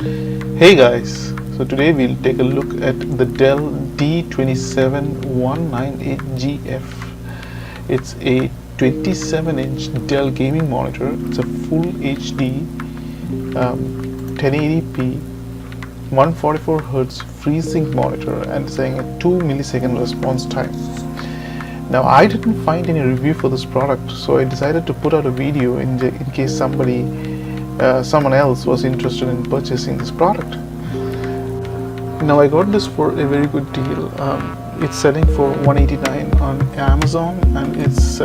Hey guys, so today we'll take a look at the Dell D27198GF. It's a 27-inch Dell gaming monitor. It's a full HD 1080p 144Hz FreeSync monitor and saying a 2 millisecond response time. Now I didn't find any review for this product, so I decided to put out a video in case someone else was interested in purchasing this product. Now I got this for a very good deal. It's selling for $189 on Amazon, and it's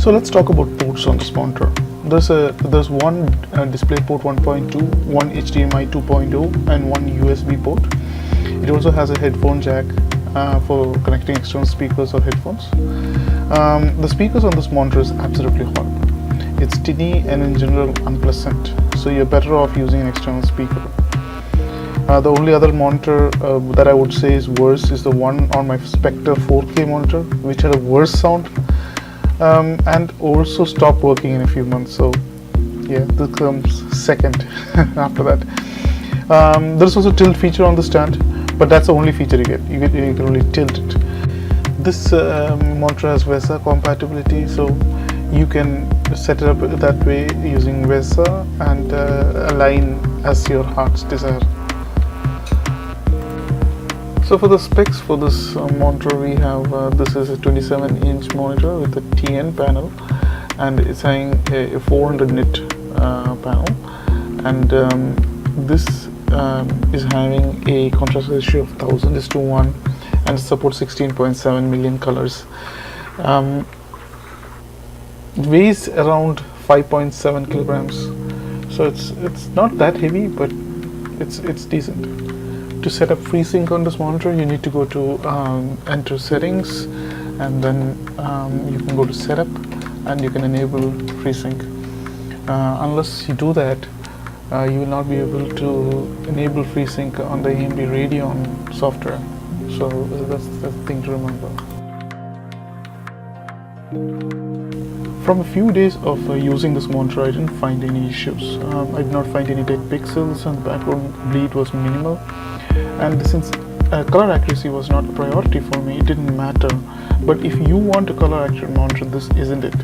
So let's talk about ports on this monitor. There's one DisplayPort 1.2, one HDMI 2.0, and one USB port. It also has a headphone jack for connecting external speakers or headphones. The speakers on this monitor is absolutely horrible. It's tinny and in general unpleasant, so you're better off using an external speaker. The only other monitor that I would say is worse is the one on my Spectre 4K monitor, which had a worse sound and also stopped working in a few months. So yeah, this comes second after that. There's also a tilt feature on the stand, but that's the only feature you get. You can only tilt it. This monitor has VESA compatibility, so you can set it up that way using VESA and align as your heart's desire. So for the specs for this monitor, we have this is a 27-inch monitor with a TN panel, and it's having a 400 nit panel, and this is having a contrast ratio of 1000:1, and it supports 16.7 million colors. It weighs around 5.7 kilograms, so it's not that heavy, but it's decent. To set up FreeSync on this monitor, you need to go to enter settings, and then you can go to setup and you can enable FreeSync. Unless you do that, you will not be able to enable FreeSync on the AMD Radeon software. So that's the thing to remember. From a few days of using this monitor, I didn't find any issues. I did not find any dead pixels, and the background bleed was minimal. And since color accuracy was not a priority for me, it didn't matter. But if you want a color accurate monitor, this isn't it.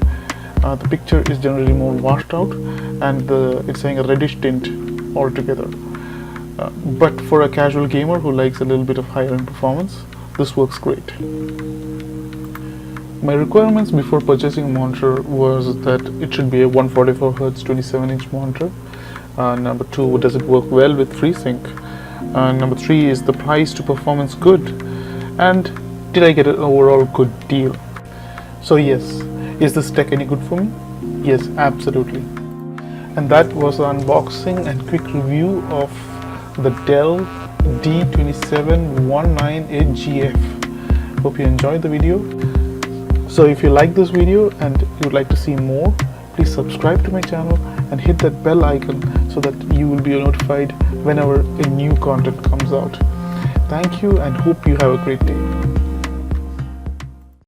The picture is generally more washed out, and it's saying a reddish tint altogether. But for a casual gamer who likes a little bit of higher end performance, this works great. My requirements before purchasing a monitor was that it should be a 144Hz 27-inch monitor. Number 2, does it work well with FreeSync? Number 3, is the price to performance good? And did I get an overall good deal? So yes, is this tech any good for me? Yes, absolutely. And that was the unboxing and quick review of the Dell D27198GF. Hope you enjoyed the video. So if you like this video and you would like to see more, please subscribe to my channel and hit that bell icon so that you will be notified whenever a new content comes out. Thank you, and hope you have a great day.